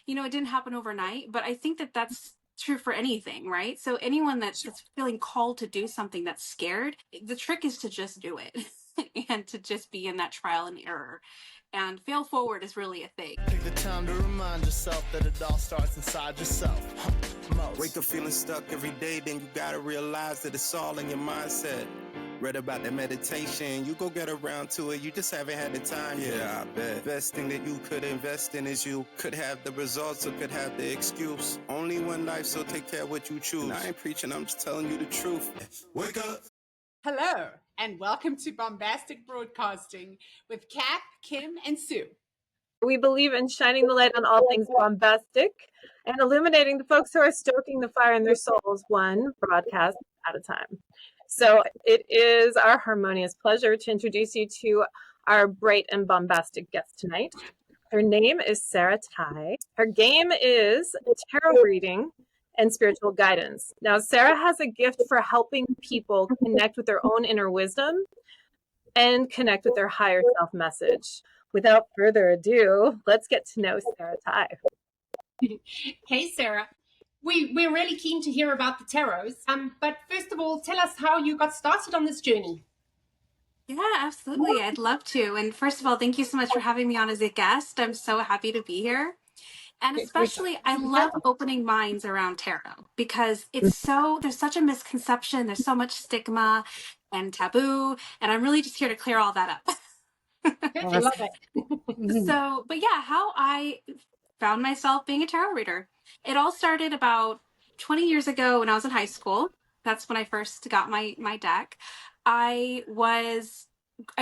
it didn't happen overnight, but I think that that's true for anything, right? So anyone that's feeling called to do something that's scared, the trick is to just do it and to just be in that trial and error. And fail forward is really a thing. Take the time to remind yourself that it all starts inside yourself. Wake up feeling stuck every day, then you gotta realize that it's all in your mindset. Read about that meditation, you go get around to it, you just haven't had the time. Yeah, I bet. Best thing that you could invest in is you. Could have the results or could have the excuse. Only one life, so take care of what you choose. And I ain't preaching, I'm just telling you the truth. Wake up. Hello, and welcome to Bombastik Broadcasting with Kat, Kim, and Sue. We believe in shining the light on all things bombastic and illuminating the folks who are stoking the fire in their souls, one broadcast at a time. So it is our harmonious pleasure to introduce you to our bright and bombastic guest tonight. Her name is Sarah Tye. Her game is tarot reading and spiritual guidance. Now, Sarah has a gift for helping people connect with their own inner wisdom and connect with their higher self message. Without further ado, let's get to know Sarah Tye. Hey, Sarah. We're really keen to hear about the tarots. But first of all, tell us how you got started on this journey. Yeah, absolutely. I'd love to. And first of all, thank you so much for having me on as a guest. I'm so happy to be here. And especially, I love opening minds around tarot because there's such a misconception. There's so much stigma and taboo. And I'm really just here to clear all that up. I love it. But yeah, how I found myself being a tarot reader. It all started about 20 years ago when I was in high school. That's when I first got my deck. I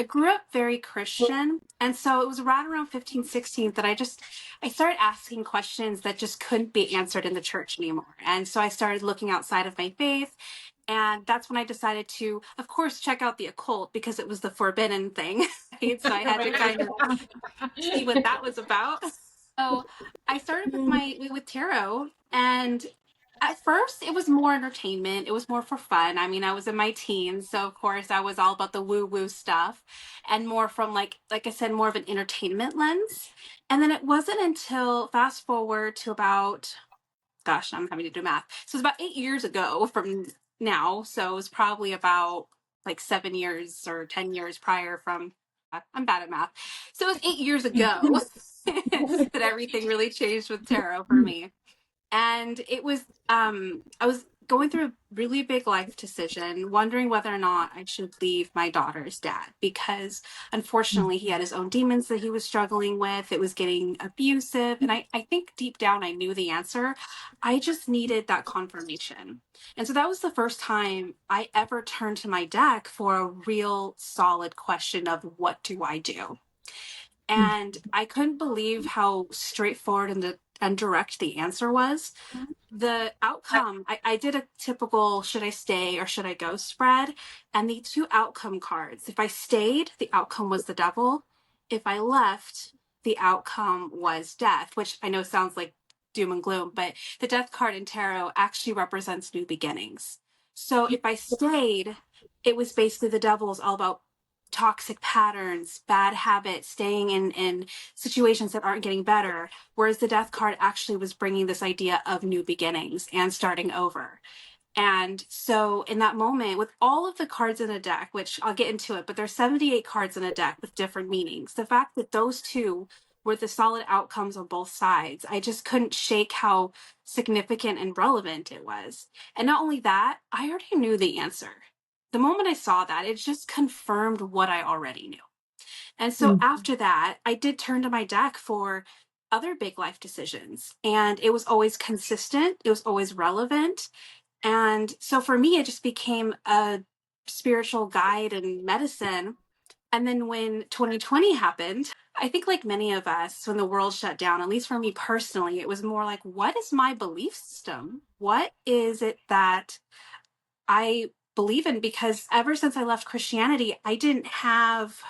grew up very Christian. And so it was right around 15, 16 that I started asking questions that just couldn't be answered in the church anymore. And so I started looking outside of my faith. And that's when I decided to, of course, check out the occult because it was the forbidden thing. Right? So I had to kind of see what that was about. So I started with tarot, and at first it was more entertainment. It was more for fun. I mean, I was in my teens, so of course I was all about the woo-woo stuff and more from like I said, more of an entertainment lens. And then it wasn't until fast forward to about, gosh, I'm having to do math. So it's about 8 years ago from now. So it was probably about like 7 years or 10 years prior from, I'm bad at math. So it was 8 years ago that everything really changed with tarot for me. And it was, I was going through a really big life decision, wondering whether or not I should leave my daughter's dad, because unfortunately he had his own demons that he was struggling with. It was getting abusive. And I think deep down I knew the answer. I just needed that confirmation. And so that was the first time I ever turned to my deck for a real solid question of what do I do? And I couldn't believe how straightforward and direct the answer was. The outcome, I did a typical should I stay or should I go spread, and the two outcome cards, if I stayed, the outcome was the devil. If I left, the outcome was death, which I know sounds like doom and gloom, but the death card in tarot actually represents new beginnings. So if I stayed, it was basically the devil is all about toxic patterns, bad habits, staying in situations that aren't getting better. Whereas the death card actually was bringing this idea of new beginnings and starting over. And so in that moment, with all of the cards in a deck, which I'll get into it, but there's 78 cards in a deck with different meanings. The fact that those two were the solid outcomes on both sides, I just couldn't shake how significant and relevant it was. And not only that, I already knew the answer. The moment I saw that, it just confirmed what I already knew. And so after that, I did turn to my deck for other big life decisions. And it was always consistent. It was always relevant. And so for me, it just became a spiritual guide and medicine. And then when 2020 happened, I think like many of us, when the world shut down, at least for me personally, it was more like, what is my belief system? What is it that I believe in? Because ever since I left Christianity, I didn't have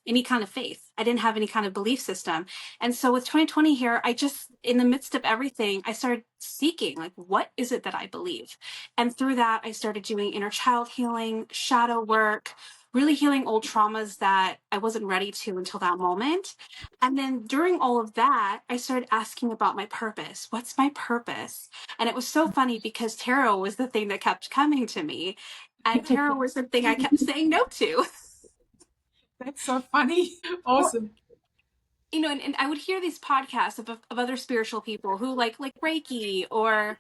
any kind of faith. I didn't have any kind of belief system. And so with 2020 here, I just, in the midst of everything, I started seeking, like, what is it that I believe? And through that, I started doing inner child healing, shadow work, really healing old traumas that I wasn't ready to until that moment. And then during all of that, I started asking about my purpose. What's my purpose? And it was so funny because tarot was the thing that kept coming to me, and tarot was the thing I kept saying no to. That's so funny. Awesome. You know, and I would hear these podcasts of other spiritual people who like Reiki or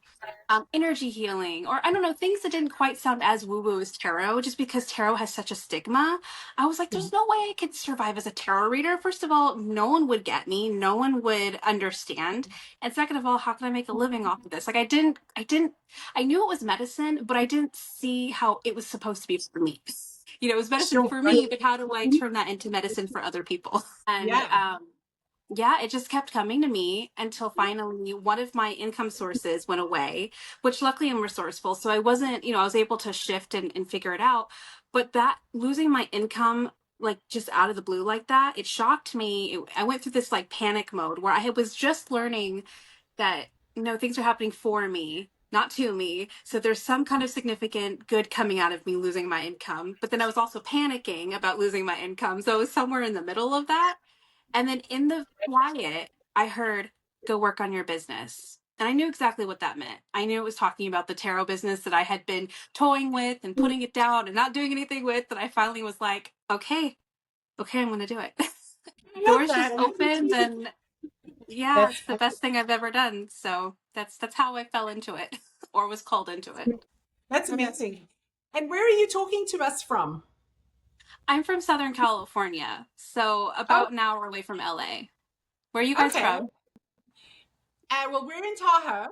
energy healing, or I don't know, things that didn't quite sound as woo woo as tarot, just because tarot has such a stigma. I was like, there's no way I could survive as a tarot reader. First of all, no one would get me, no one would understand, and second of all, how can I make a living off of this? Like, I knew it was medicine, but I didn't see how it was supposed to be for me. You know, it was medicine for me, but how do I turn that into medicine for other people? And yeah, it just kept coming to me until finally one of my income sources went away, which luckily I'm resourceful. So I wasn't, I was able to shift and figure it out. But that losing my income, like just out of the blue like that, it shocked me. I went through this like panic mode where I was just learning that, things are happening for me, not to me. So there's some kind of significant good coming out of me losing my income. But then I was also panicking about losing my income. So it was somewhere in the middle of that. And then in the quiet, I heard, go work on your business. And I knew exactly what that meant. I knew it was talking about the tarot business that I had been toying with and putting it down and not doing anything with. That I finally was like, okay, I'm going to do it. Doors just opened, and yeah, it's the best thing I've ever done. So that's how I fell into it, or was called into it. That's amazing. And where are you talking to us from? I'm from Southern California, so about an hour away from LA. Where are you guys from? Well, we're in Tahoe.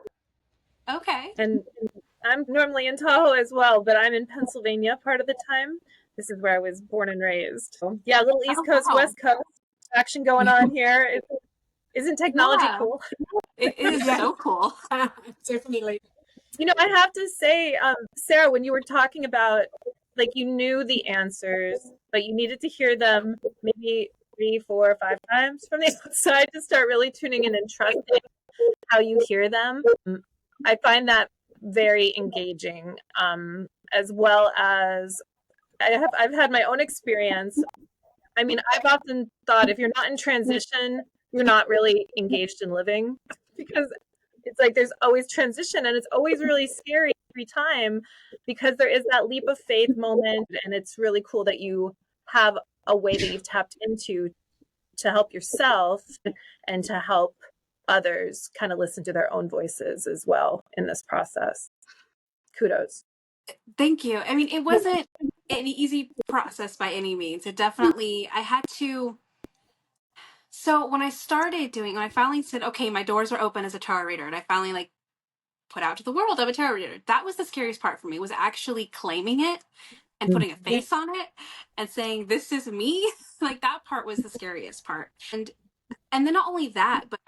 Okay. And I'm normally in Tahoe as well, but I'm in Pennsylvania part of the time. This is where I was born and raised. So, yeah, a little East Coast, wow. West Coast action going on here. Isn't technology cool? It is so cool. Definitely. I have to say, Sarah, when you were talking about, like, you knew the answers, but you needed to hear them maybe 3, 4, 5 times from the outside to start really tuning in and trusting how you hear them. I find that very engaging, as well as I've had my own experience. I mean, I've often thought if you're not in transition, you're not really engaged in living, because it's like there's always transition, and it's always really scary every time, because there is that leap of faith moment, and it's really cool that you have a way that you've tapped into to help yourself and to help others kind of listen to their own voices as well in this process. Kudos. Thank you. I mean, it wasn't an easy process by any means. It definitely, I had to. So when I finally said, okay, my doors are open as a tarot reader, and I finally put out to the world, I'm a tarot reader. That was the scariest part for me, was actually claiming it and putting a face on it and saying, this is me. Like, that part was the scariest part. And then not only that, but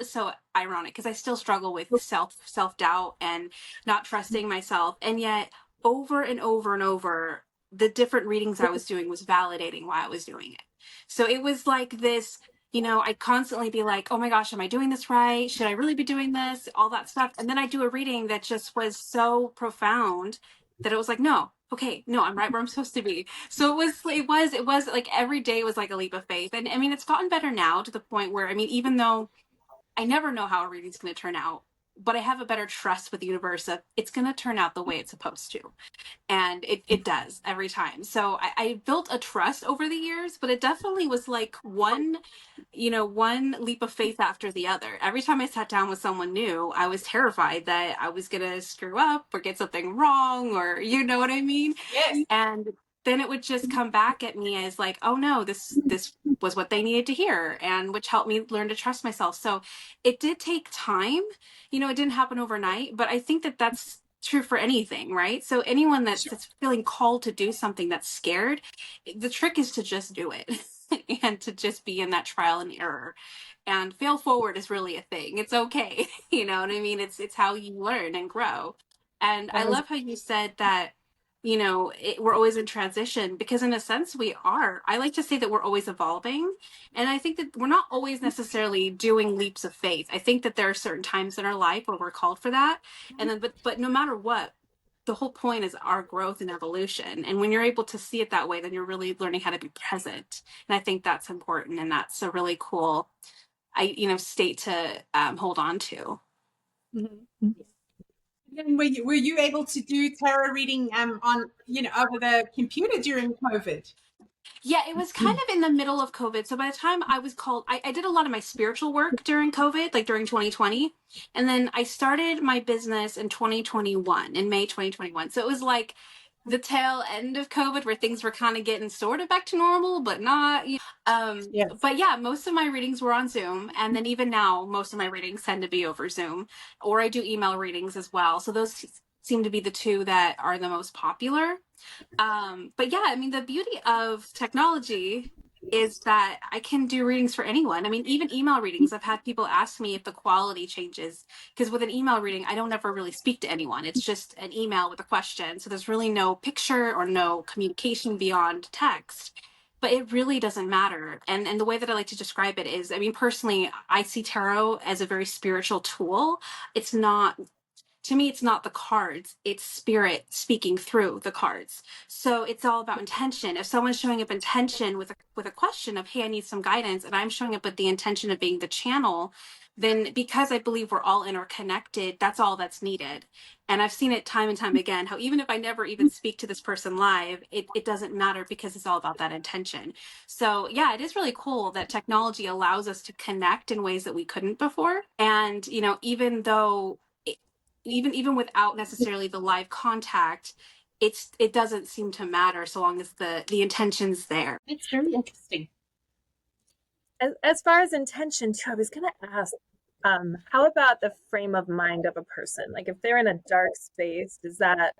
so ironic, because I still struggle with self-doubt and not trusting myself. And yet over and over and over, the different readings I was doing was validating why I was doing it. So it was like this, I'd constantly be like, oh my gosh, am I doing this right? Should I really be doing this? All that stuff. And then I do a reading that just was so profound that it was like, no, okay, no, I'm right where I'm supposed to be. So it was like every day was like a leap of faith. And I mean, it's gotten better now to the point where, I mean, even though I never know how a reading's going to turn out, but I have a better trust with the universe of it's going to turn out the way it's supposed to. And it does every time. So I built a trust over the years, but it definitely was like one leap of faith after the other. Every time I sat down with someone new, I was terrified that I was going to screw up or get something wrong, or you know what I mean? Yes. And then it would just come back at me as like, oh no, this was what they needed to hear, and which helped me learn to trust myself. So it did take time. It didn't happen overnight, but I think that that's true for anything, right? So anyone that's feeling called to do something that's scared, the trick is to just do it and to just be in that trial and error. And fail forward is really a thing. It's okay. You know what I mean? It's how you learn and grow. And I love how you said that we're always in transition, because in a sense we are. I like to say that we're always evolving. And I think that we're not always necessarily doing leaps of faith. I think that there are certain times in our life where we're called for that. And then, but no matter what, the whole point is our growth and evolution. And when you're able to see it that way, then you're really learning how to be present. And I think that's important. And that's a really cool, state to hold on to. Mm-hmm. And were you able to do tarot reading on over the computer during COVID? Yeah, it was kind of in the middle of COVID. So by the time I was called, I did a lot of my spiritual work during COVID, like during 2020. And then I started my business in 2021, in May 2021. So it was like the tail end of COVID where things were kind of getting sort of back to normal, but not. Yes. But yeah, most of my readings were on Zoom. And then even now, most of my readings tend to be over Zoom, or I do email readings as well. So those seem to be the two that are the most popular. But yeah, I mean, the beauty of technology is that I can do readings for anyone. I mean, even email readings, I've had people ask me if the quality changes, because with an email reading, I don't ever really speak to anyone. It's just an email with a question. So there's really no picture or no communication beyond text. But it really doesn't matter. And the way that I like to describe it is, I mean, personally, I see tarot as a very spiritual tool. It's not, to me, it's not the cards, it's spirit speaking through the cards. So it's all about intention. If someone's showing up intention with a question of, hey, I need some guidance, and I'm showing up with the intention of being the channel, then because I believe we're all interconnected, that's all that's needed. And I've seen it time and time again, how even if I never even speak to this person live, it doesn't matter because it's all about that intention. So yeah, it is really cool that technology allows us to connect in ways that we couldn't before. And, even though even without necessarily the live contact, it doesn't seem to matter so long as the intention's there. It's very interesting. As far as intention too, I was going to ask, how about the frame of mind of a person? Like if they're in a dark space, does that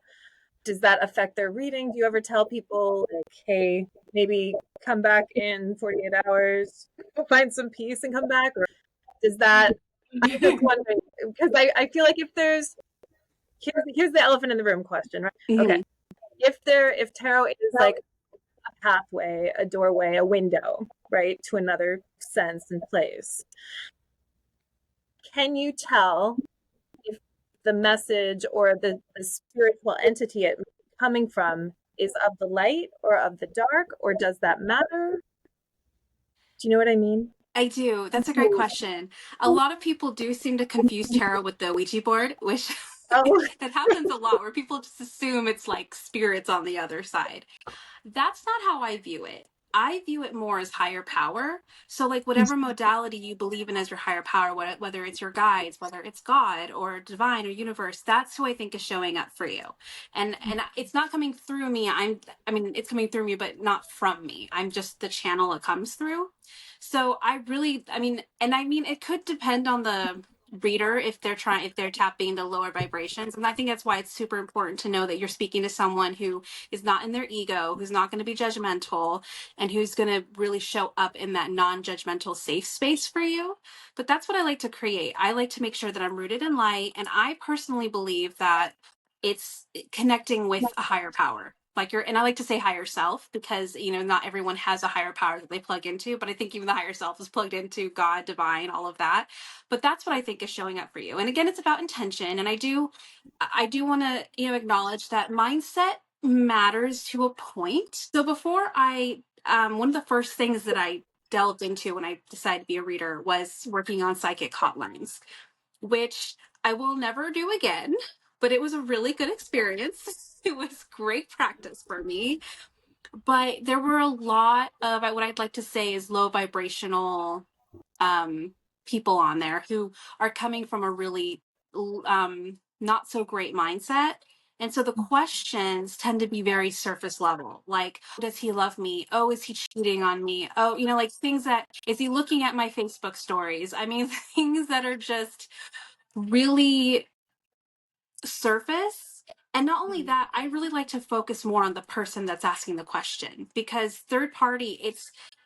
affect their reading? Do you ever tell people like, hey, maybe come back in 48 hours, find some peace and come back? Or does that, I'm just wondering, because I feel like if there's, here's the elephant in the room question, right? Mm-hmm. Okay. If tarot is like a pathway, a doorway, a window, right, to another sense and place, can you tell if the message or the spiritual entity it coming from is of the light or of the dark, or does that matter? Do you know what I mean? I do. That's a great question. A lot of people do seem to confuse tarot with the Ouija board, which Oh, that happens a lot where people just assume it's like spirits on the other side. That's not how I view it. I view it more as higher power. So like whatever modality you believe in as your higher power, whether it's your guides, whether it's God or divine or universe, that's who I think is showing up for you. And it's not coming through me. It's coming through me, but not from me. I'm just the channel it comes through. So it could depend on the reader if they're tapping the lower vibrations. And I think that's why it's super important to know that you're speaking to someone who is not in their ego, who's not going to be judgmental, and who's going to really show up in that non-judgmental safe space for you. But that's what I like to create. I like to make sure that I'm rooted in light, and I personally believe that it's connecting with a higher power. And I like to say higher self because, not everyone has a higher power that they plug into, but I think even the higher self is plugged into God, divine, all of that. But that's what I think is showing up for you. And again, it's about intention. And I do want to, acknowledge that mindset matters to a point. So before one of the first things that I delved into when I decided to be a reader was working on psychic hotlines, which I will never do again, but it was a really good experience. It was great practice for me. But there were a lot of what I'd like to say is low vibrational people on there who are coming from a really not so great mindset. And so the questions tend to be very surface level, like, does he love me? Oh, is he cheating on me? Oh, like things that, is he looking at my Facebook stories? I mean, things that are just really surface. And not only that, I really like to focus more on the person that's asking the question, because third party,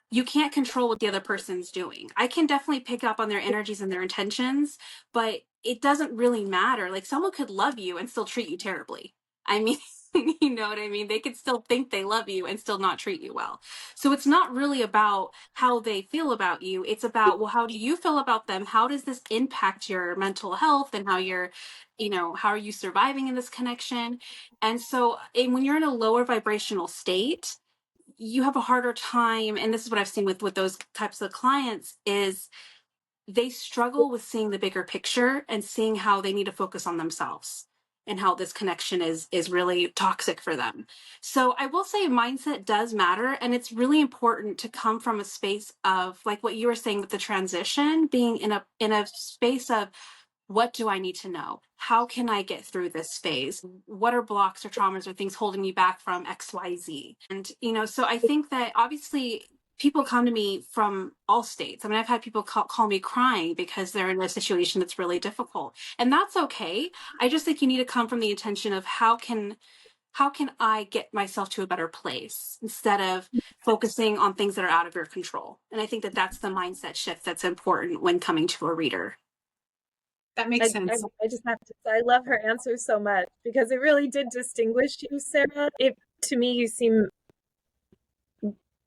you can't control what the other person's doing. I can definitely pick up on their energies and their intentions, but it doesn't really matter. Like someone could love you and still treat you terribly. I mean, You know what I mean? They could still think they love you and still not treat you well. So it's not really about how they feel about you. It's about, well, how do you feel about them? How does this impact your mental health and how you're, how are you surviving in this connection? And so when you're in a lower vibrational state, you have a harder time. And this is what I've seen with those types of clients is they struggle with seeing the bigger picture and seeing how they need to focus on themselves and how this connection is really toxic for them. So I will say mindset does matter, and it's really important to come from a space of like what you were saying with the transition, being in a space of what do I need to know? How can I get through this phase? What are blocks or traumas or things holding me back from XYZ? And, so I think that obviously people come to me from all states. I mean, I've had people call me crying because they're in a situation that's really difficult. And that's okay. I just think you need to come from the intention of how can I get myself to a better place instead of focusing on things that are out of your control. And I think that that's the mindset shift that's important when coming to a reader. That makes sense. I just have to say, I love her answer so much because it really did distinguish you, Sarah. To me, you seem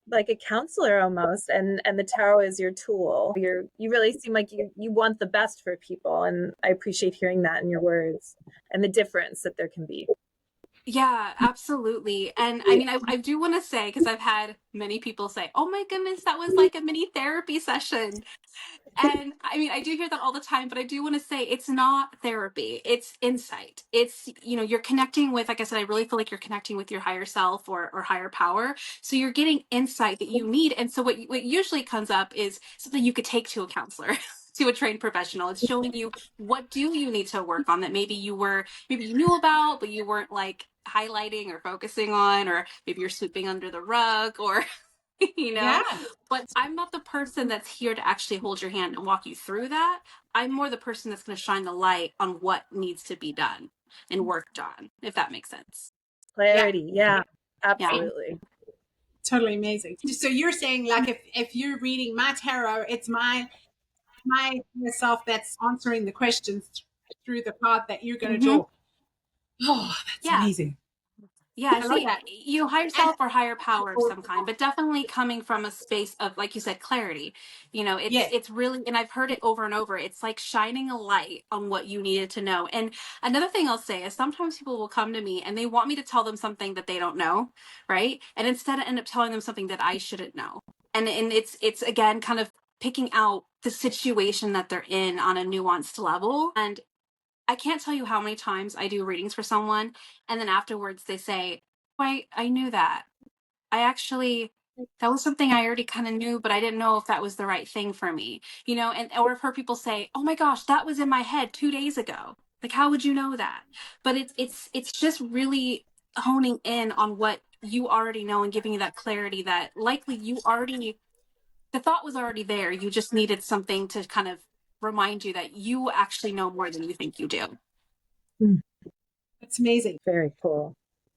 like a counselor almost, and the tarot is your tool. You really seem like you want the best for people, and I appreciate hearing that in your words and the difference that there can be. Yeah, absolutely. And I mean, I do want to say, because I've had many people say, oh my goodness, that was like a mini therapy session. And I mean, I do hear that all the time, but I do want to say it's not therapy. It's insight. It's, you're connecting with, like I said, I really feel like you're connecting with your higher self or higher power. So you're getting insight that you need. And so what usually comes up is something you could take to a counselor. To a trained professional. It's showing you what do you need to work on that maybe you knew about, but you weren't like highlighting or focusing on, or maybe you're sweeping under the rug or Yeah. but I'm not the person that's here to actually hold your hand and walk you through that. I'm more the person that's going to shine the light on what needs to be done and worked on, if that makes sense. Clarity. Yeah, absolutely. Totally amazing. So you're saying like if you're reading my tarot, it's my self that's answering the questions through the card that you're going to draw. Oh, that's amazing. Yeah, I see, love that. higher self or higher power of some kind, but definitely coming from a space of, like you said, clarity. It's really, and I've heard it over and over. It's like shining a light on what you needed to know. And another thing I'll say is sometimes people will come to me and they want me to tell them something that they don't know, right? And instead I end up telling them something that I shouldn't know. And it's again kind of picking out the situation that they're in on a nuanced level. And I can't tell you how many times I do readings for someone and then afterwards they say, oh, I knew that. That was something I already kind of knew, but I didn't know if that was the right thing for me, or I've heard people say, oh my gosh, that was in my head 2 days ago. Like, how would you know that? But it's just really honing in on what you already know and giving you that clarity that likely the thought was already there. You just needed something to kind of remind you that you actually know more than you think you do. That's amazing. Very cool.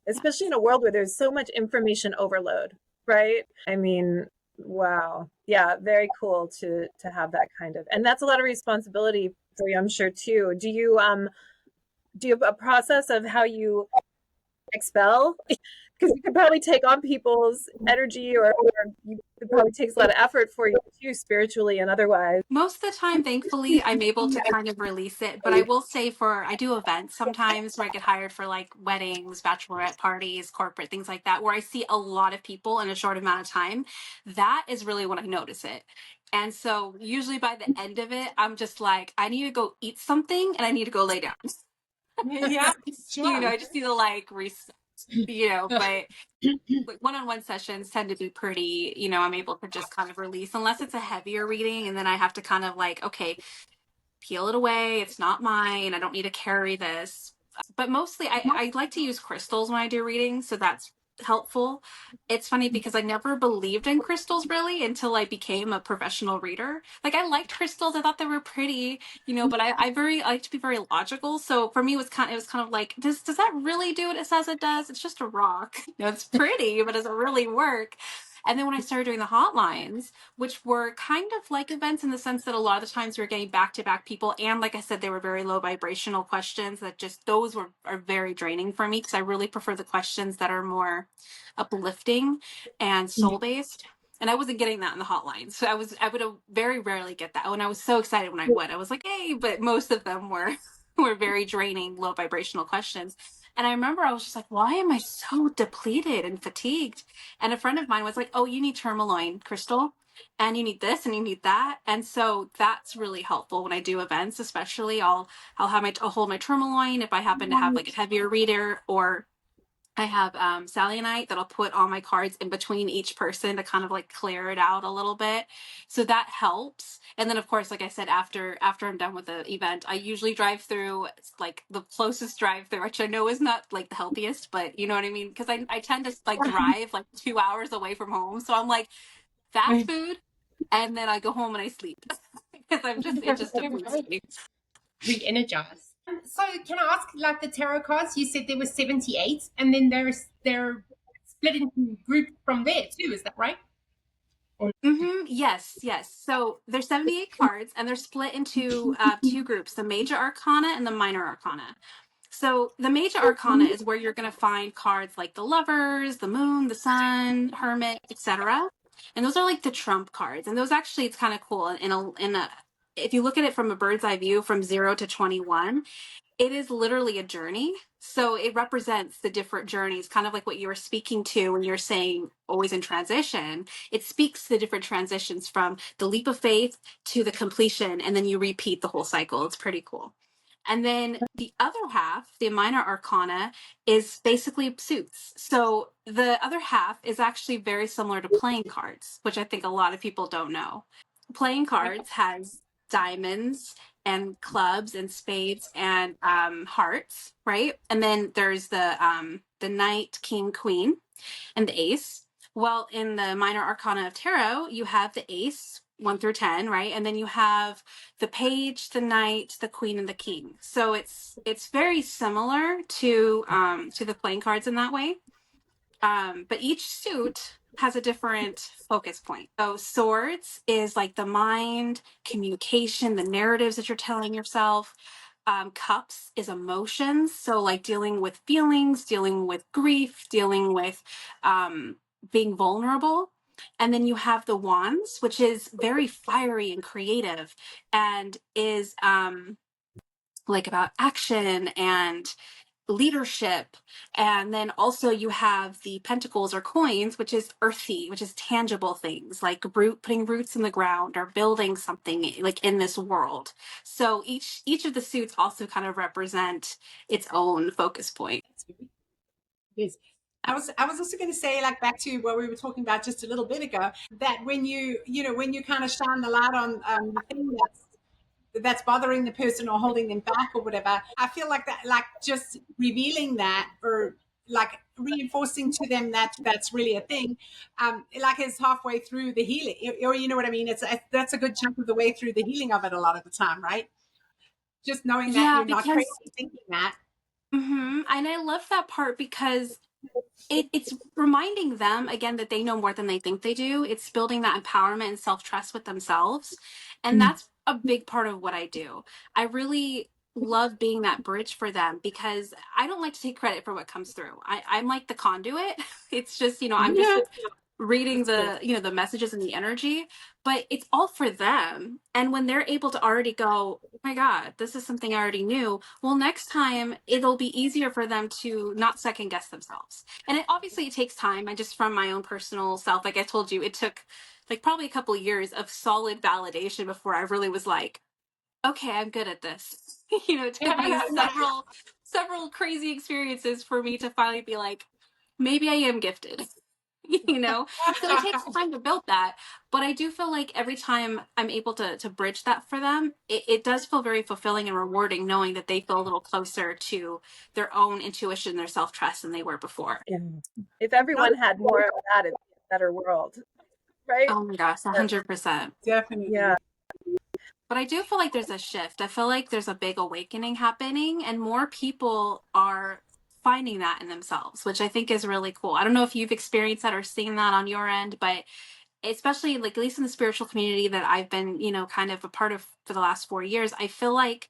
Especially in a world where there's so much information overload, right? I mean, wow. Yeah, very cool to have that kind of, and that's a lot of responsibility for you, I'm sure too. Do you have a process of how you expel? Because you could probably take on people's energy or it probably takes a lot of effort for you too, spiritually and otherwise. Most of the time, thankfully, I'm able to kind of release it. But I will say I do events sometimes where I get hired for like weddings, bachelorette parties, corporate, things like that, where I see a lot of people in a short amount of time. That is really when I notice it. And so usually by the end of it, I'm just like, I need to go eat something and I need to go lay down. Yeah, sure. I just need to like reset, but like one-on-one sessions tend to be pretty, I'm able to just kind of release unless it's a heavier reading. And then I have to kind of like, okay, peel it away. It's not mine. I don't need to carry this. But mostly I like to use crystals when I do readings. So that's helpful. It's funny because I never believed in crystals really until I became a professional reader. Like I liked crystals. I thought they were pretty, but I like to be very logical. So for me it was kind of like, does that really do what it says it does? It's just a rock. It's pretty, but does it really work? And then when I started doing the hotlines, which were kind of like events in the sense that a lot of the times we were getting back-to-back people, and like I said, they were very low vibrational questions that just those are very draining for me, because I really prefer the questions that are more uplifting and soul-based. And I wasn't getting that in the hotline. So I would very rarely get that. And I was so excited when I would. I was like, hey, but most of them were were very draining, low vibrational questions. And I remember I was just like, why am I so depleted and fatigued? And a friend of mine was like, oh, you need tourmaline crystal, and you need this and you need that. And so that's really helpful when I do events, especially I'll hold my tourmaline if I happen to have like a heavier reader, or I have selenite that I'll put on my cards in between each person to kind of like clear it out a little bit. So that helps. And then of course, like I said, after I'm done with the event, I usually drive through like the closest drive through, which I know is not like the healthiest, but you know what I mean? Because I tend to like drive like 2 hours away from home. So I'm like fast food, and then I go home and I sleep because it just depletes me. Re-energize. So can I ask, like the tarot cards, you said there were 78, and then they're split into groups from there too, is that right? Yes, yes. So there's 78 cards, and they're split into two groups, the major arcana and the minor arcana. So the major arcana is where you're going to find cards like the lovers, the moon, the sun, hermit, etc. And those are like the trump cards. And those actually, it's kind of cool. If you look at it from a bird's eye view from 0 to 21, it is literally a journey. So it represents the different journeys, kind of like what you were speaking to when you're saying always in transition. It speaks to the different transitions from the leap of faith to the completion, and then you repeat the whole cycle. It's pretty cool. And then the other half, the minor arcana, is basically suits. So the other half is actually very similar to playing cards, which I think a lot of people don't know. Playing cards has diamonds and clubs and spades and hearts, right? And then there's the knight, king, queen, and the ace. Well, in the minor arcana of tarot, you have the ace 1 through 10, right? And then you have the page, the knight, the queen, and the king. So it's very similar to the playing cards in that way. But each suit has a different focus point. So swords is like the mind, communication, the narratives that you're telling yourself. Cups is emotions. So like dealing with feelings, dealing with grief, dealing with being vulnerable. And then you have the wands, which is very fiery and creative, and is like about action and leadership. And then also you have the pentacles or coins, which is earthy, which is tangible things like putting roots in the ground or building something like in this world. So each of the suits also kind of represent its own focus point. Yes. I was also going to say, like back to what we were talking about just a little bit ago, that when you kind of shine the light on the thing that's bothering the person or holding them back or whatever, I feel like that, like just revealing that or like reinforcing to them that that's really a thing, like is halfway through the healing, or you know what I mean? That's a good chunk of the way through the healing of it a lot of the time, right? Just knowing that Yeah, you're not because crazy thinking that. and I love that part because it's reminding them again that they know more than they think they do. It's building that empowerment and self-trust with themselves. And that's a big part of what I do. I really love being that bridge for them because I don't like to take credit for what comes through. I'm like the conduit. It's just, I'm just reading the messages and the energy, but it's all for them. And when they're able to already go, oh my god, this is something I already knew, well, next time it'll be easier for them to not second guess themselves. And it takes time. I just, from my own personal self, like I told you, it took like probably a couple of years of solid validation before I really was like, okay, I'm good at this. It took me several crazy experiences for me to finally be like, maybe I am gifted. So it takes time to build that, but I do feel like every time I'm able to bridge that for them, it does feel very fulfilling and rewarding knowing that they feel a little closer to their own intuition, their self-trust than they were before. Yeah. If everyone had more of that, it'd be a better world, right? Oh my gosh, 100%. Definitely. Yeah. But I do feel like there's a shift. I feel like there's a big awakening happening, and more people are finding that in themselves, which I think is really cool. I don't know if you've experienced that or seen that on your end, but especially like at least in the spiritual community that I've been, kind of a part of for the last 4 years, I feel like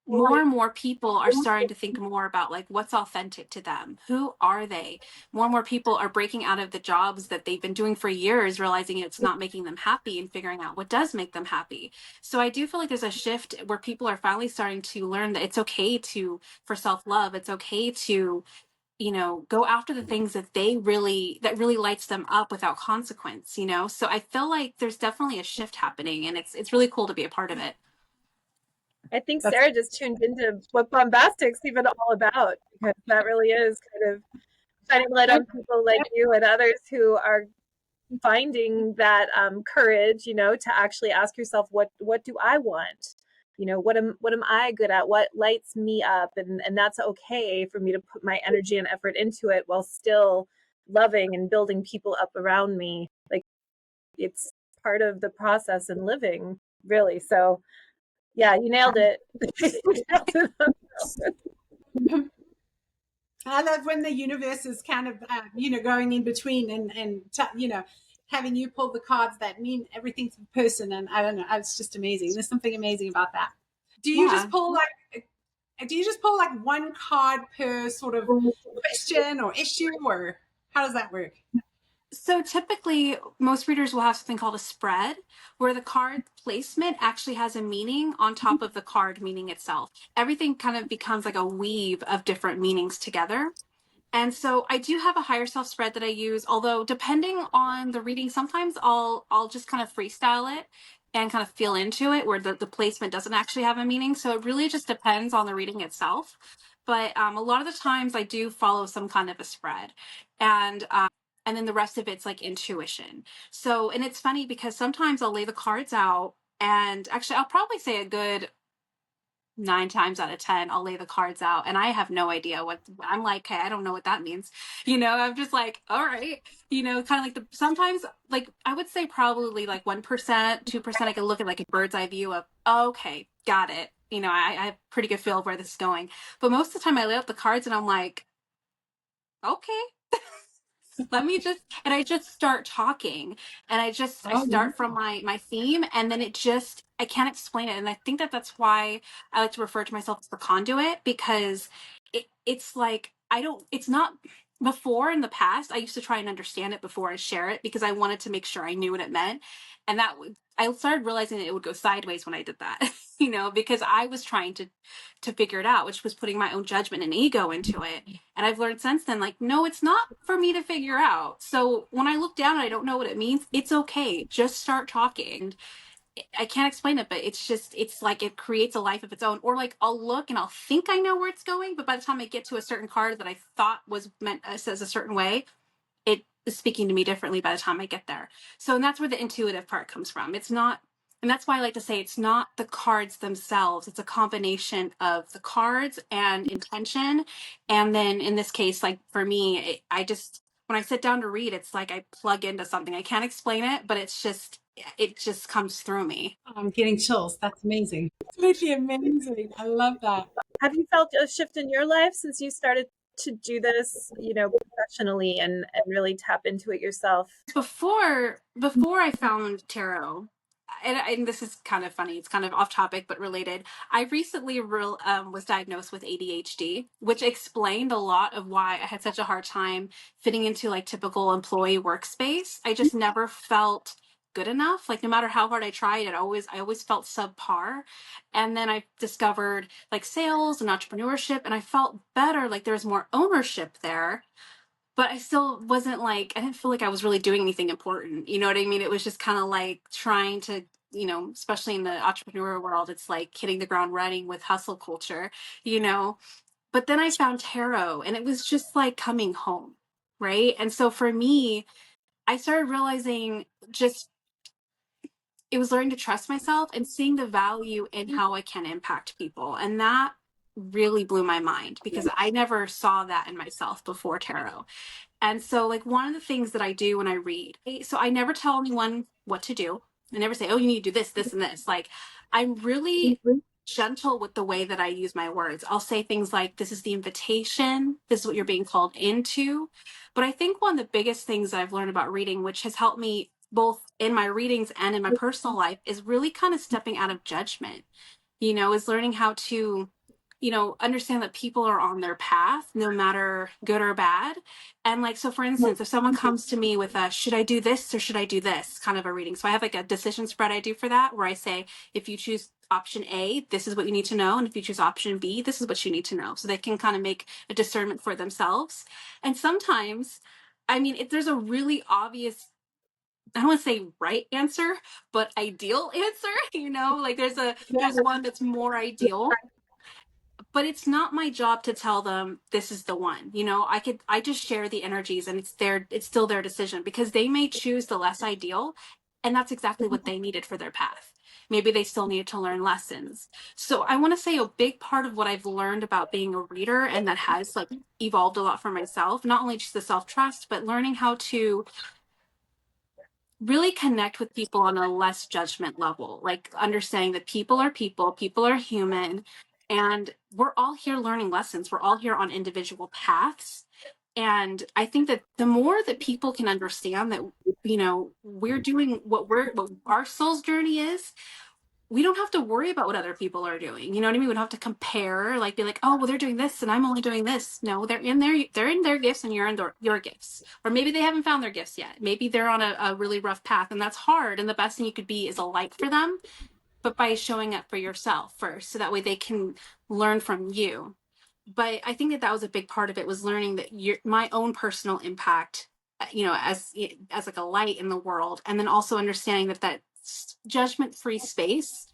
more and more people are starting to think more about like what's authentic to them. Who are they? More and more people are breaking out of the jobs that they've been doing for years, realizing it's not making them happy and figuring out what does make them happy. So I do feel like there's a shift where people are finally starting to learn that it's okay for self-love. It's okay to, go after the things that really lights them up without consequence. So I feel like there's definitely a shift happening, and it's really cool to be a part of it. I think Sarah just tuned into what Bombastic's even all about, because that really is kind of shining light on people like you and others who are finding that courage, to actually ask yourself, what do I want? What am I good at? What lights me up? And that's okay for me to put my energy and effort into it while still loving and building people up around me. Like, it's part of the process and living, really. So yeah, you nailed it. I love when the universe is kind of, going in between and having you pull the cards that mean everything to the person. And I don't know, it's just amazing. There's something amazing about that. Do you just pull like one card per sort of question or issue, or how does that work? So typically, most readers will have something called a spread, where the card placement actually has a meaning on top of the card meaning itself. Everything kind of becomes like a weave of different meanings together. And so I do have a higher self spread that I use, although depending on the reading, sometimes I'll just kind of freestyle it and kind of feel into it where the placement doesn't actually have a meaning. So it really just depends on the reading itself. But a lot of the times I do follow some kind of a spread. And then the rest of it's like intuition. So, and it's funny because sometimes I'll lay the cards out, and actually I'll probably say a good 9 times out of 10, I'll lay the cards out and I have no idea what I'm like. Hey, I don't know what that means. I'm just like, all right, kind of like sometimes like I would say probably like 1%, 2%. I can look at like a bird's eye view of, okay, got it. I have a pretty good feel of where this is going. But most of the time I lay out the cards and I'm like, okay, and I just start talking, and I start from my theme, and then I can't explain it. And I think that's why I like to refer to myself as the conduit, because it's like, it's not, before in the past, I used to try and understand it before I share it because I wanted to make sure I knew what it meant. And I started realizing that it would go sideways when I did that, because I was trying to figure it out, which was putting my own judgment and ego into it. And I've learned since then, like, no, it's not for me to figure out. So when I look down and I don't know what it means, it's okay. Just start talking. I can't explain it, but it's like it creates a life of its own. Or like I'll look and I'll think I know where it's going, but by the time I get to a certain card that I thought was meant as a certain way, it is speaking to me differently by the time I get there. So, and that's where the intuitive part comes from. It's not, and that's why I like to say it's not the cards themselves. It's a combination of the cards and intention. And then in this case, like for me, when I sit down to read, it's like I plug into something. I can't explain it, but it just comes through me. I'm getting chills. That's amazing. Absolutely amazing. I love that. Have you felt a shift in your life since you started to do this, professionally and really tap into it yourself? Before I found tarot, and this is kind of funny, it's kind of off topic but related. I recently was diagnosed with ADHD, which explained a lot of why I had such a hard time fitting into like typical employee workspace. I just never felt good enough. Like no matter how hard I tried, I always felt subpar. And then I discovered like sales and entrepreneurship, and I felt better, like there was more ownership there. But I still wasn't like, I didn't feel like I was really doing anything important. You know what I mean? It was just kind of like trying to, especially in the entrepreneur world, it's like hitting the ground running with hustle culture, you know? But then I found tarot, and it was just like coming home. Right. And so for me, I started realizing just, it was learning to trust myself and seeing the value in how I can impact people. And that really blew my mind because I never saw that in myself before tarot. And so, like, one of the things that I do when I read, so I never tell anyone what to do. I never say, oh, you need to do this, this, and this. Like, I'm really gentle with the way that I use my words. I'll say things like, this is the invitation, this is what you're being called into. But I think one of the biggest things that I've learned about reading, which has helped me both in my readings and in my personal life, is really kind of stepping out of judgment, is learning how to, understand that people are on their path, no matter good or bad. And like, so for instance, if someone comes to me with a, should I do this or should I do this kind of a reading? So I have like a decision spread I do for that, where I say, if you choose option A, this is what you need to know. And if you choose option B, this is what you need to know. So they can kind of make a discernment for themselves. And sometimes, if there's a really obvious, I don't want to say right answer, but ideal answer, like there's one that's more ideal, but it's not my job to tell them this is the one. I just share the energies, and it's still their decision, because they may choose the less ideal, and that's exactly what they needed for their path. Maybe they still needed to learn lessons. So I want to say a big part of what I've learned about being a reader, and that has like evolved a lot for myself, not only just the self-trust, but learning how to really connect with people on a less judgment level, like understanding that people are human, and we're all here learning lessons. We're all here on individual paths. And I think that the more that people can understand that, we're doing what our soul's journey is, we don't have to worry about what other people are doing. You know what I mean? We don't have to compare, like be like, oh, well, they're doing this and I'm only doing this. No, they're in their gifts and you're in your gifts. Or maybe they haven't found their gifts yet. Maybe they're on a really rough path, and that's hard. And the best thing you could be is a light for them, but by showing up for yourself first, so that way they can learn from you. But I think that was a big part of it, was learning that my own personal impact, as like a light in the world, and then also understanding that judgment-free space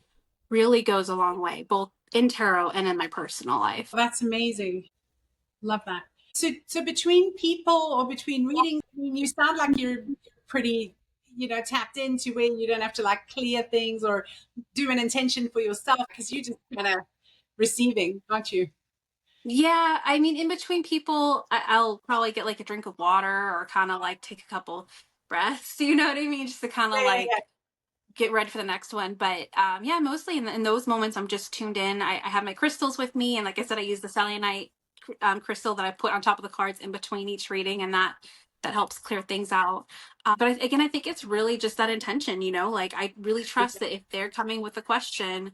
really goes a long way, both in tarot and in my personal life. That's amazing. Love that. So between people or between readings, you sound like you're pretty, tapped into where you don't have to like clear things or do an intention for yourself, because you just kind of receiving, aren't you? Yeah, in between people, I'll probably get like a drink of water, or kind of like take a couple breaths, you know what I mean? Just to kind of like get ready for the next one. But yeah, mostly in those moments, I'm just tuned in. I have my crystals with me, and like I said, I use the selenite crystal that I put on top of the cards in between each reading, and that helps clear things out. But again, I think it's really just that intention, like I really trust that if they're coming with a question,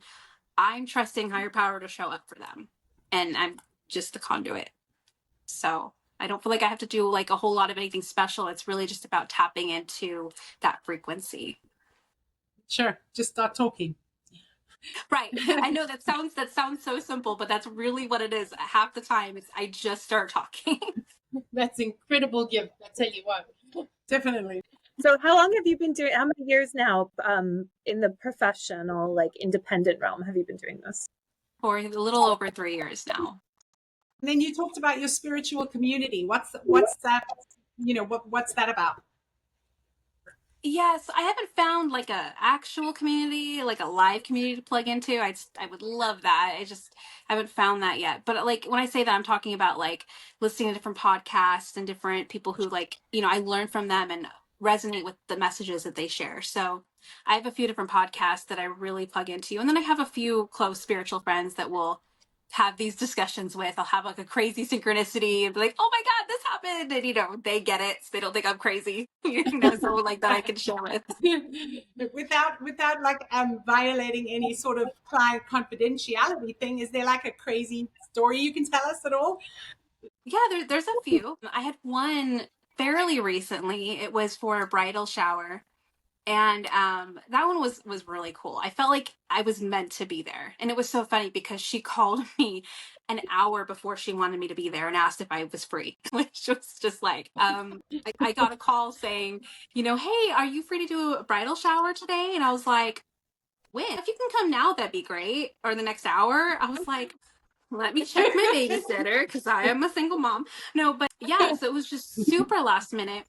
I'm trusting higher power to show up for them, and I'm just the conduit. So I don't feel like I have to do like a whole lot of anything special. It's really just about tapping into that frequency. Sure, just start talking. Right. I know that sounds so simple, but that's really what it is. Half the time I just start talking. That's incredible gift, I tell you what. Definitely. So how long have you been doing, how many years now in the professional, like independent realm have you been doing this? For a little over 3 years now. And then you talked about your spiritual community. What's that? What's that about? Yes, I haven't found like a actual community, like a live community to plug into. I would love that. I just haven't found that yet. But like when I say that, I'm talking about like listening to different podcasts and different people who like, I learn from them and resonate with the messages that they share. So I have a few different podcasts that I really plug into. And then I have a few close spiritual friends that will have these discussions with. I'll have like a crazy synchronicity and be like, oh my God, this happened. And, they get it. So they don't think I'm crazy. Someone like that I can share with. without like violating any sort of client confidentiality thing, is there like a crazy story you can tell us at all? Yeah, there's a few. I had one fairly recently. It was for a bridal shower. And that one was really cool. I felt like I was meant to be there. And it was so funny because she called me an hour before she wanted me to be there and asked if I was free, which was just like, I got a call saying, hey, are you free to do a bridal shower today? And I was like, when? If you can come now, that'd be great. Or the next hour. I was like, let me check my babysitter, because I am a single mom. No, but yeah, so it was just super last minute.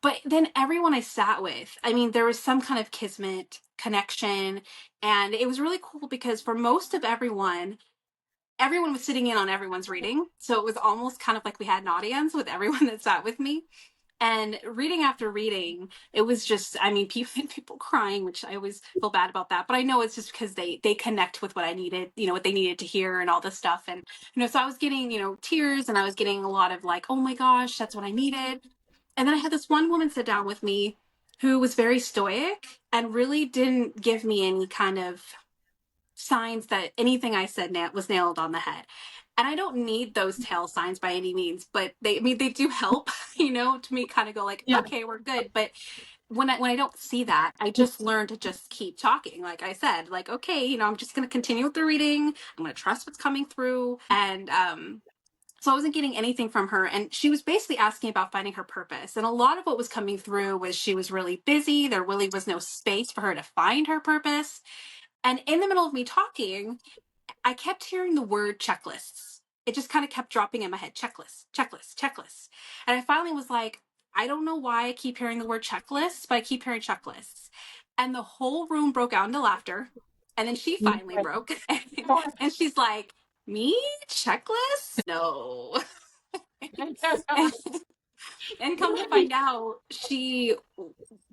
But then everyone I sat with, there was some kind of kismet connection. And it was really cool because for most of everyone was sitting in on everyone's reading. So it was almost kind of like we had an audience with everyone that sat with me. And reading after reading, it was just, I mean, people crying, which I always feel bad about that. But I know it's just because they connect with what I needed, what they needed to hear and all this stuff. And, so I was getting, tears, and I was getting a lot of like, oh my gosh, that's what I needed. And then I had this one woman sit down with me who was very stoic and really didn't give me any kind of signs that anything I said was nailed on the head. And I don't need those tail signs by any means, but they do help, to me kind of go like, Yeah. okay, we're good. But when I don't see that, I just learn to just keep talking. Like I said, like, okay, I'm just going to continue with the reading. I'm going to trust what's coming through. And, so I wasn't getting anything from her. And she was basically asking about finding her purpose. And a lot of what was coming through was she was really busy. There really was no space for her to find her purpose. And in the middle of me talking, I kept hearing the word checklists. It just kind of kept dropping in my head. Checklist, checklist, checklist. And I finally was like, I don't know why I keep hearing the word checklist, but I keep hearing checklists. And the whole room broke out into laughter. And then she finally broke. And she's like, me? Checklist? No. And come to find out, she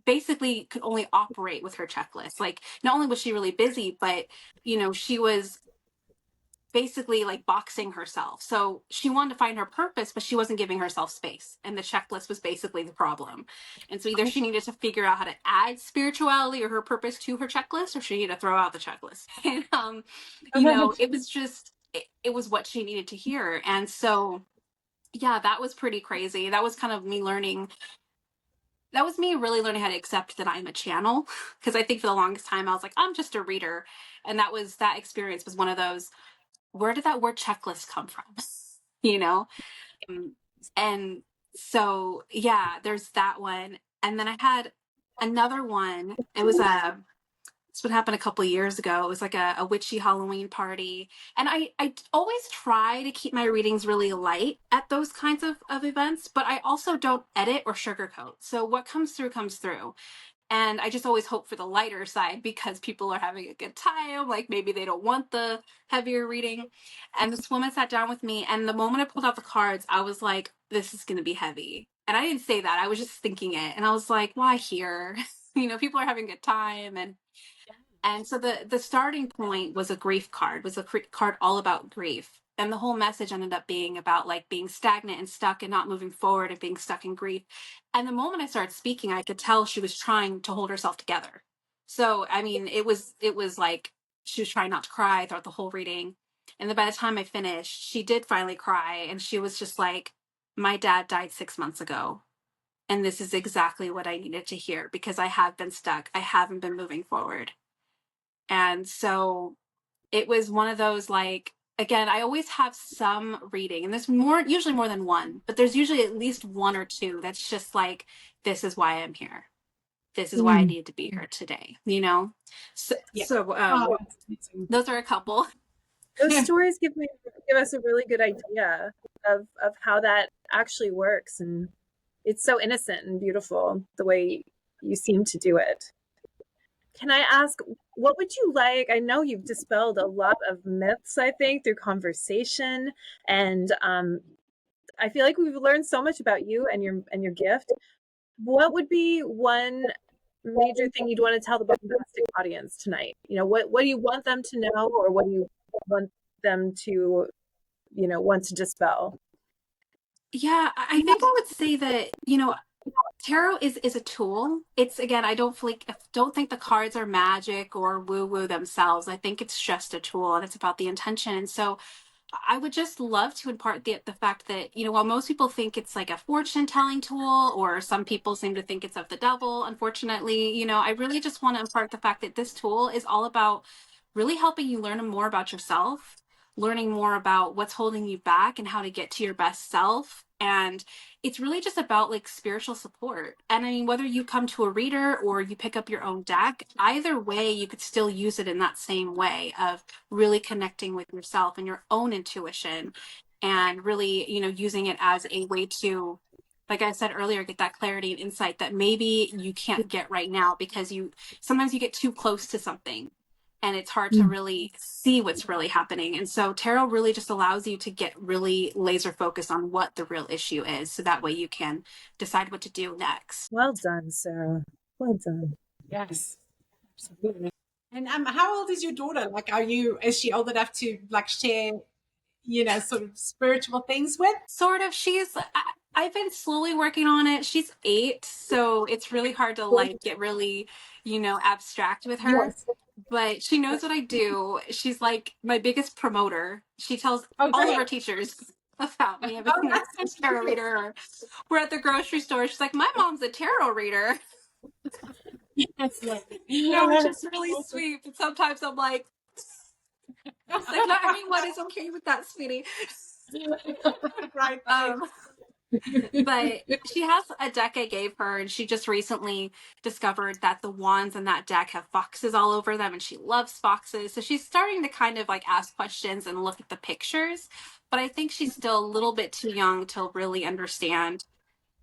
basically could only operate with her checklist. Like, not only was she really busy, but, she was basically like boxing herself. So she wanted to find her purpose, but she wasn't giving herself space. And the checklist was basically the problem. And so either she needed to figure out how to add spirituality or her purpose to her checklist, or she needed to throw out the checklist. And, it was just, it was what she needed to hear. And so, yeah, that was pretty crazy. That was kind of me learning. That was me really learning how to accept that I'm a channel. Because I think for the longest time, I was like, I'm just a reader. And that experience was one of those, where did that word checklist come from? And so, yeah, there's that one. And then I had another one. This would happen a couple of years ago. It was like a witchy Halloween party. And I always try to keep my readings really light at those kinds of events, but I also don't edit or sugarcoat. So what comes through comes through. And I just always hope for the lighter side because people are having a good time. Like maybe they don't want the heavier reading. And this woman sat down with me, and the moment I pulled out the cards, I was like, this is going to be heavy. And I didn't say that. I was just thinking it. And I was like, why here? People are having a good time. And so the starting point was a grief card, was a card all about grief. And the whole message ended up being about like being stagnant and stuck and not moving forward and being stuck in grief. And the moment I started speaking, I could tell she was trying to hold herself together. So, I mean, it was like she was trying not to cry throughout the whole reading. And then by the time I finished, she did finally cry. And she was just like, my dad died 6 months ago. And this is exactly what I needed to hear because I have been stuck. I haven't been moving forward. And so it was one of those, like, again, I always have some reading, and there's usually more than one, but there's usually at least one or two that's just like, this is why I'm here. This is why I needed to be here today, So, Yeah. those are a couple. Those stories give us a really good idea of how that actually works. And it's so innocent and beautiful the way you seem to do it. Can I ask, what would you like? I know you've dispelled a lot of myths, I think, through conversation. And I feel like we've learned so much about you and your gift. What would be one major thing you'd want to tell the Bombastik audience tonight? What do you want them to know, or what do you want them to, want to dispel? Yeah, I think I would say that, tarot is a tool. It's, again, I don't think the cards are magic or woo woo themselves. I think it's just a tool, and it's about the intention. And so I would just love to impart the fact that, while most people think it's like a fortune telling tool, or some people seem to think it's of the devil, unfortunately, I really just want to impart the fact that this tool is all about really helping you learn more about yourself, learning more about what's holding you back and how to get to your best self. And it's really just about like spiritual support. And I mean, whether you come to a reader or you pick up your own deck, either way, you could still use it in that same way of really connecting with yourself and your own intuition, and really, using it as a way to, like I said earlier, get that clarity and insight that maybe you can't get right now because sometimes you get too close to something. and it's hard to really see what's really happening. And so tarot really just allows you to get really laser focused on what the real issue is, so that way you can decide what to do next. Well done, Sarah. Well done. Yes, absolutely. And how old is your daughter? Like, is she old enough to like share, sort of spiritual things with? Sort of. I've been slowly working on it. She's 8, so it's really hard to like get really, abstract with her. Yes. But she knows what I do. She's like my biggest promoter. She tells all of great. our teachers about me. Everything that's that's a tarot reader. Or we're at the grocery store. She's like, my mom's a tarot reader. Yes. Which is really sweet. But sometimes I'm like, not everyone is okay with that, sweetie. Right. But she has a deck I gave her, and she just recently discovered that the wands in that deck have foxes all over them, and she loves foxes. So she's starting to kind of like ask questions and look at the pictures. But I think she's still a little bit too young to really understand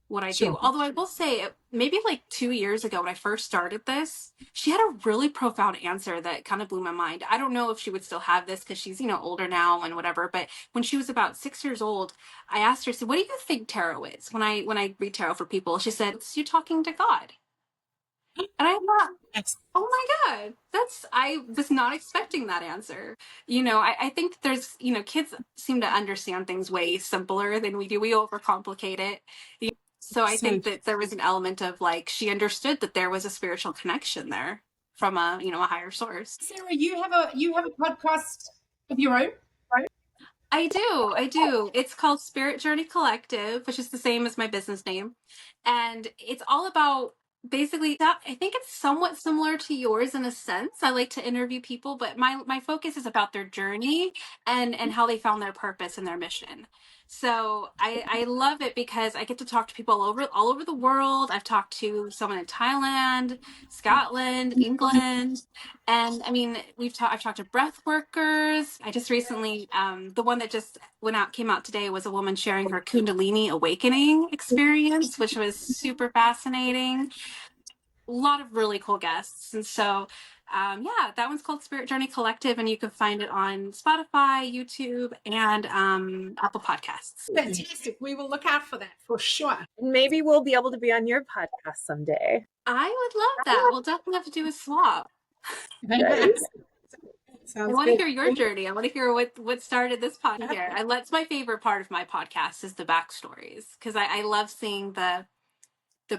what I do. Although I will say, maybe like 2 years ago when I first started this, she had a really profound answer that kind of blew my mind. I don't know if she would still have this because she's, older now and whatever. But when she was about 6 years old, I asked her, I said, what do you think tarot is? When I read tarot for people, she said, it's you talking to God. And I thought, oh my God, I was not expecting that answer. I think there's, kids seem to understand things way simpler than we do. We overcomplicate it. So I think that there was an element of like, she understood that there was a spiritual connection there from a higher source. Sarah, you have a podcast of your own, right? I do. It's called Spirit Journey Collective, which is the same as my business name. And it's all about basically that. I think it's somewhat similar to yours in a sense. I like to interview people, but my focus is about their journey and how they found their purpose and their mission. So I love it because I get to talk to people all over the world. I've talked to someone in Thailand, Scotland, England, and I mean I've talked to breath workers. I just recently the one that just came out today was a woman sharing her Kundalini awakening experience, which was super fascinating. A lot of really cool guests. And so that one's called Spirit Journey Collective, and you can find it on Spotify, YouTube, and Apple Podcasts. Fantastic. We will look out for that for sure. Maybe we'll be able to be on your podcast someday. I would love that. We'll definitely have to do a swap. Right? I want to hear your journey. I want to hear what started this podcast here. And that's my favorite part of my podcast is the backstories, because I love seeing the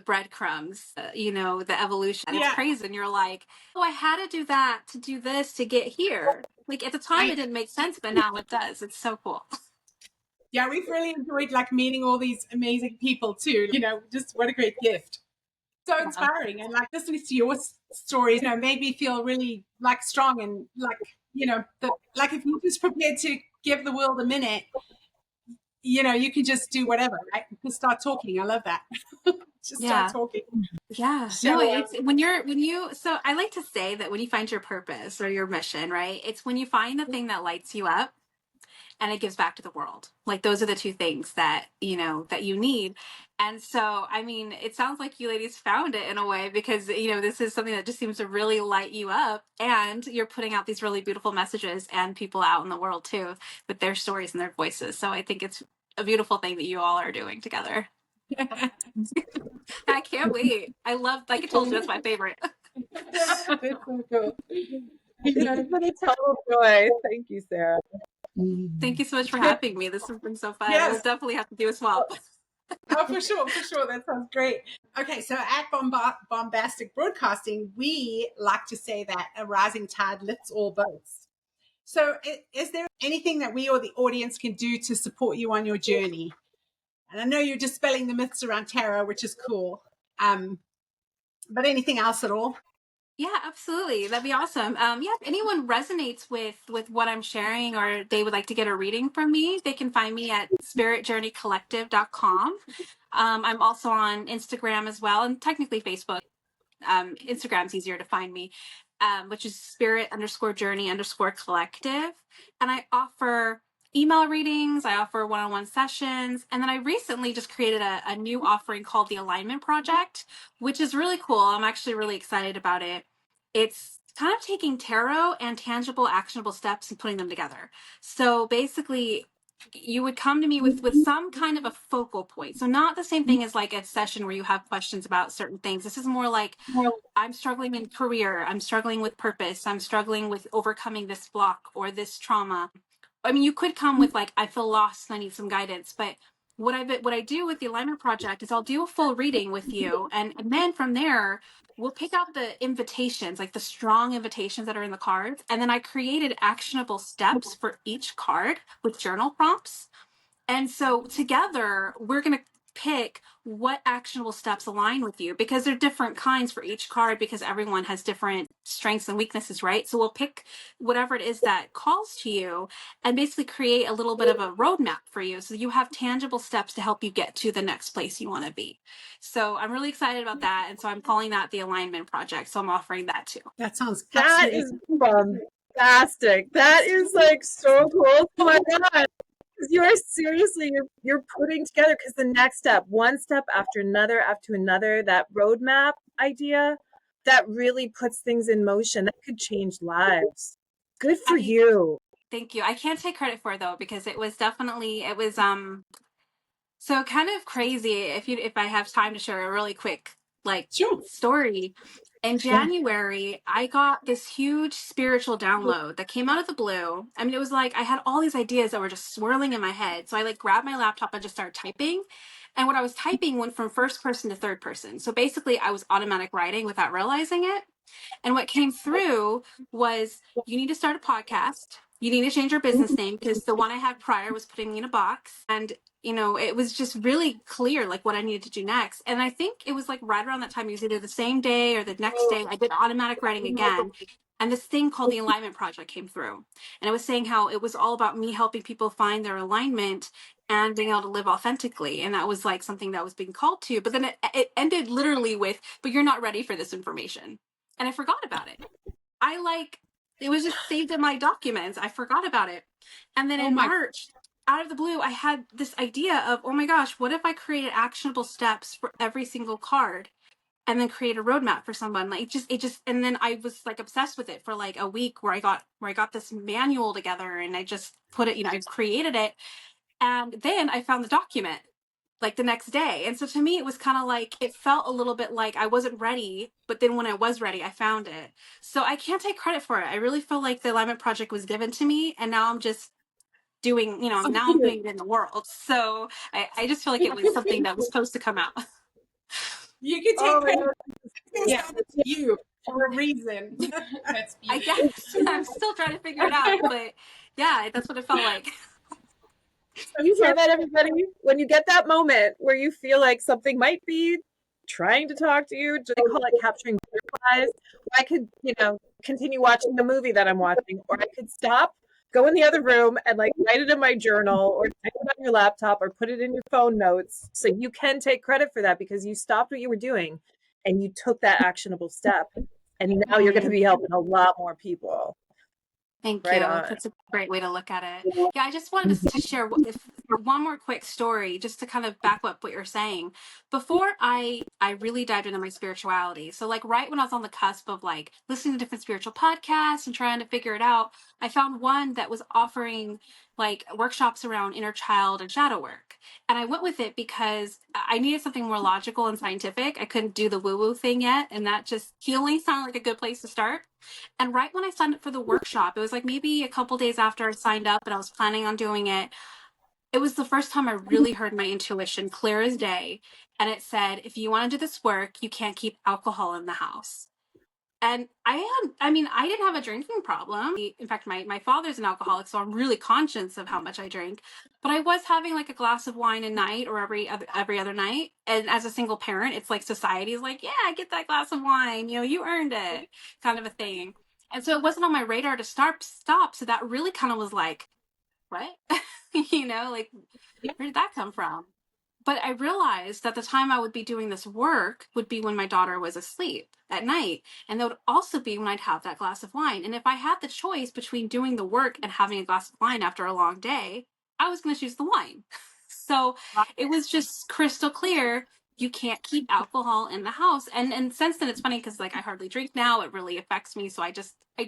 breadcrumbs, the evolution. It's crazy. And you're like, oh, I had to do that to do this to get here. Like at the time it didn't make sense, but now it does. It's so cool. Yeah, we've really enjoyed like meeting all these amazing people too. Just what a great gift. So inspiring. And like listening to your stories, made me feel really like strong and like, like if you're just prepared to give the world a minute, you can just do whatever, right? Just start talking. I love that. Start talking. Yeah. So, it's so I like to say that when you find your purpose or your mission, right? It's when you find the thing that lights you up and it gives back to the world. Like those are the two things that, that you need. And so, I mean, it sounds like you ladies found it in a way because, this is something that just seems to really light you up, and you're putting out these really beautiful messages and people out in the world too with their stories and their voices. So I think it's a beautiful thing that you all are doing together. I can't wait. I love, like I told you, that's my favorite. That's so cool. It's been a total joy. Thank you, Sarah. Thank you so much for having me. This has been so fun. We'll definitely have to do a swap. Oh, for sure. That sounds great. Okay, so at Bombastik Broadcasting, we like to say that a rising tide lifts all boats. So is there anything that we or the audience can do to support you on your journey? And I know you're dispelling the myths around tarot, which is cool. But anything else at all? Yeah, absolutely. That'd be awesome. If anyone resonates with what I'm sharing or they would like to get a reading from me, they can find me at spiritjourneycollective.com. I'm also on Instagram as well, and technically Facebook. Instagram's easier to find me, which is spirit_journey_collective. And I offer email readings. I offer one-on-one sessions. And then I recently just created a new offering called the Alignment Project, which is really cool. I'm actually really excited about it. It's kind of taking tarot and tangible, actionable steps and putting them together. So basically, you would come to me with some kind of a focal point. So not the same thing as like a session where you have questions about certain things. This is more like, I'm struggling in career, I'm struggling with purpose, I'm struggling with overcoming this block or this trauma. I mean, you could come with like, I feel lost and I need some guidance, but what I do with the alignment project is I'll do a full reading with you, and then from there we'll pick out the invitations, like the strong invitations that are in the cards, and then I created actionable steps for each card with journal prompts. And so together we're going to pick what actionable steps align with you, because they're different kinds for each card, because everyone has different strengths and weaknesses, right? So we'll pick whatever it is that calls to you and basically create a little bit of a roadmap for you, so you have tangible steps to help you get to the next place you want to be. So I'm really excited about that, and so I'm calling that the alignment project, so I'm offering that too. That sounds That is bombastic. That is like so cool. Oh my god. You are seriously, you're putting together, because the next step, one step after another, that roadmap idea, that really puts things in motion. That could change lives. Good for you. Thank you. I can't take credit for it though, because it was so kind of crazy. If I have time to share a really quick story. In January, I got this huge spiritual download that came out of the blue. I mean, it was like I had all these ideas that were just swirling in my head. So I like grabbed my laptop and just started typing. And what I was typing went from first person to third person. So basically I was automatic writing without realizing it. And what came through was, you need to start a podcast. You need to change your business name, because the one I had prior was putting me in a box. And, you know, it was just really clear, like, what I needed to do next. And I think it was like right around that time, it was either the same day or the next day, I did automatic writing again. And this thing called the Alignment Project came through. And it was saying how it was all about me helping people find their alignment and being able to live authentically. And that was like something that was being called to. But then it ended literally with, but you're not ready for this information. And I forgot about it. It was just saved in my documents. I forgot about it. And then in March, out of the blue, I had this idea of, oh my gosh, what if I created actionable steps for every single card and then create a roadmap for someone? Like and then I was like obsessed with it for like a week, where I got this manual together, and I just put it, I created it. And then I found the document like the next day. And so to me, it was kind of like, it felt a little bit like I wasn't ready, but then when I was ready, I found it. So I can't take credit for it. I really feel like the Alignment Project was given to me, and now I'm just doing, now I'm doing it in the world. So I just feel like it was something that was supposed to come out. You can take credit. You for a reason. I guess I'm still trying to figure it out, but yeah, that's what it felt like. You hear that, everybody? When you get that moment where you feel like something might be trying to talk to you, they call it capturing butterflies. I could, continue watching the movie that I'm watching, or I could stop, go in the other room, and like write it in my journal, or type it on your laptop, or put it in your phone notes. So you can take credit for that, because you stopped what you were doing and you took that actionable step, and now you're going to be helping a lot more people. Thank you. That's a great way to look at it. Yeah, I just wanted to share one more quick story, just to kind of back up what you're saying. Before I really dived into my spirituality, so like right when I was on the cusp of like listening to different spiritual podcasts and trying to figure it out, I found one that was offering like workshops around inner child and shadow work. And I went with it because I needed something more logical and scientific. I couldn't do the woo-woo thing yet, and that just healing sounded like a good place to start. And right when I signed up for the workshop, it was like maybe a couple days after I signed up and I was planning on doing it. It was the first time I really heard my intuition clear as day. And it said, if you want to do this work, you can't keep alcohol in the house. And I didn't have a drinking problem. In fact, my father's an alcoholic, so I'm really conscious of how much I drink. But I was having like a glass of wine a night, or every other night. And as a single parent, it's like society is like, yeah, get that glass of wine. You earned it, kind of a thing. And so it wasn't on my radar to stop. So that really kind of was like, what? Like, where did that come from? But I realized that the time I would be doing this work would be when my daughter was asleep at night. And that would also be when I'd have that glass of wine. And if I had the choice between doing the work and having a glass of wine after a long day, I was going to choose the wine. So it was just crystal clear. you can't keep alcohol in the house. And since then, it's funny because like I hardly drink now. It really affects me. So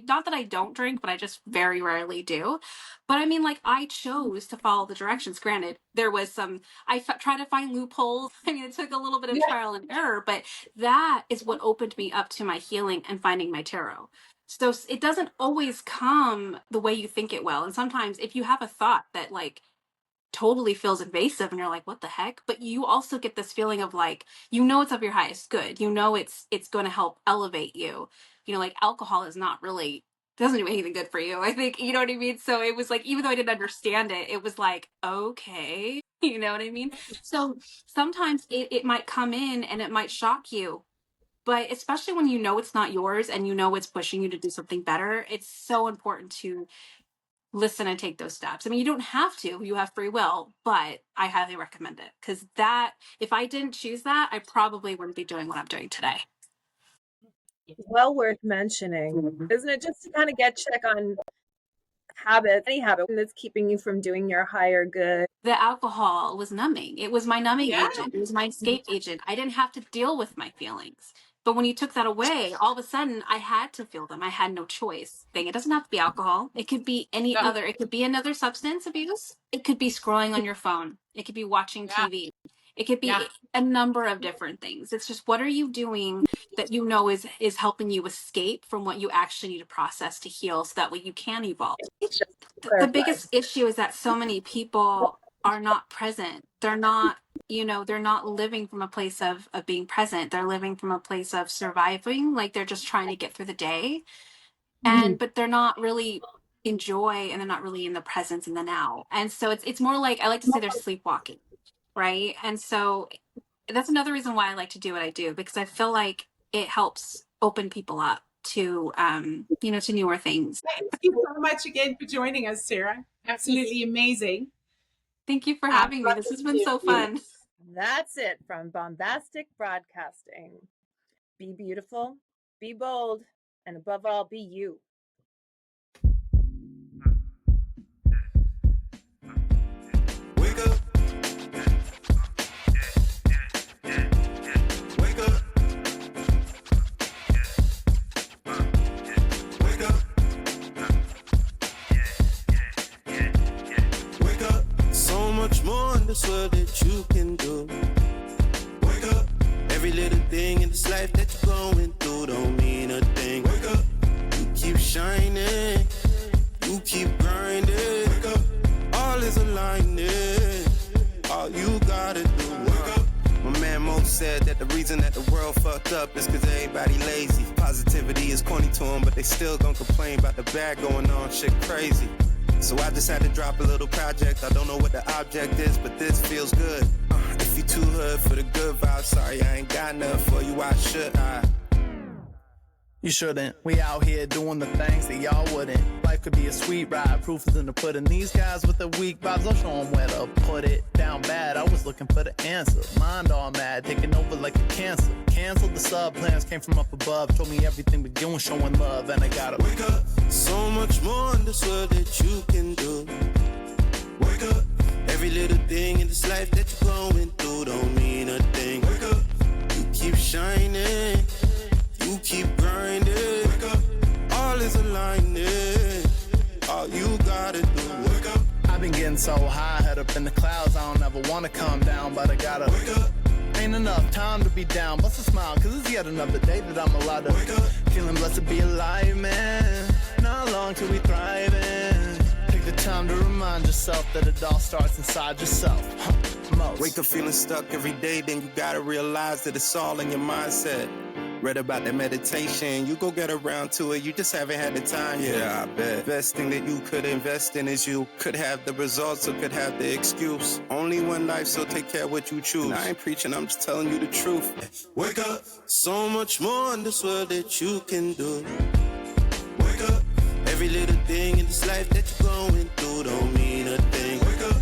not that I don't drink, but I just very rarely do. But I mean, like I chose to follow the directions. Granted, there was some, tried to find loopholes. I mean, it took a little bit of trial and error, but that is what opened me up to my healing and finding my tarot. So it doesn't always come the way you think it will. And sometimes if you have a thought that like totally feels invasive and you're like, what the heck? But you also get this feeling of like, you know, it's of your highest good. You know, it's going to help elevate you. You know, like alcohol is not really, doesn't do anything good for you. I think, you know what I mean? So it was like, even though I didn't understand it, it was like, okay, you know what I mean? So sometimes it might come in and it might shock you. But especially when you know it's not yours and you know it's pushing you to do something better, it's so important to listen and take those steps. I mean, you don't have to, you have free will, but I highly recommend it because that, if I didn't choose that, I probably wouldn't be doing what I'm doing today. Well worth mentioning, isn't it? Just to kind of check on habits, any habit that's keeping you from doing your higher good. The alcohol was numbing. It was my numbing agent. It was my escape agent. I didn't have to deal with my feelings. But when you took that away, all of a sudden I had to feel them. I had no choice. It doesn't have to be alcohol. It could be any other. It could be another substance abuse. It could be scrolling on your phone. It could be watching TV. It could be a number of different things. It's just, what are you doing that you know is helping you escape from what you actually need to process to heal so that way you can evolve? The biggest issue is that so many people are not present. They're not, you know, they're not living from a place of being present. They're living from a place of surviving. Like they're just trying to get through the day. But they're not really in joy and they're not really in the presence in the now. And so it's more like, I like to say they're sleepwalking. Right. And so that's another reason why I like to do what I do, because I feel like it helps open people up to, you know, to newer things. Thank you so much again for joining us, Sarah. Absolutely amazing. Thank you for having me. This has been so fun. That's it from Bombastik Broadcasting. Be beautiful, be bold, and above all, be you. Wake up. Wake up. Wake up. Wake up. So much more in this world that you can do. Wake up. Every little thing in this life that you're going through don't mean a thing. Wake up. You keep shining. You keep grinding. Wake up. All is aligning. All you gotta do. Wake up. My man Mo said that the reason that the world fucked up is cause everybody lazy. Positivity is corny to them, but they still gon' complain about the bad going on. Shit crazy. So I just had to drop a little project. I don't know what the object is, but this feels good. If you too hood for the good vibes, sorry I ain't got nothing for you. Why should I? You shouldn't. We out here doing the things that y'all wouldn't. Life could be a sweet ride. Proof is in the pudding. These guys with the weak vibes, I'll show them where to put it. Down bad, I was looking for the answer. Mind all mad, taking over like a cancer. Canceled the sub plans, came from up above. Told me everything but doing, showing love. And I gotta wake up. So much more in this world that you can do. Wake up. Every little thing in this life that you're going through don't mean a thing. Wake up. You keep shining. You keep grinding. Wake up. All is aligning. All you gotta do. Wake up. I've been getting so high, head up in the clouds. I don't ever wanna come down, but I gotta wake up. Ain't enough time to be down. Bust a smile, cause it's yet another day that I'm allowed to wake up. Feeling blessed to be alive, man. Not long till we thriving. Take the time to remind yourself that it all starts inside yourself. Wake up feeling stuck every day, then you gotta realize that it's all in your mindset. Read about that meditation, you go get around to it, you just haven't had the time. Yeah, I bet. Best thing that you could invest in is you. Could have the results or could have the excuse. Only one life, so take care of what you choose. And I ain't preaching, I'm just telling you the truth. Wake up. So much more in this world that you can do. Wake up. Every little thing in this life that you're going through don't mean a thing. Wake up.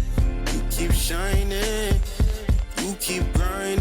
You keep shining. You keep grinding.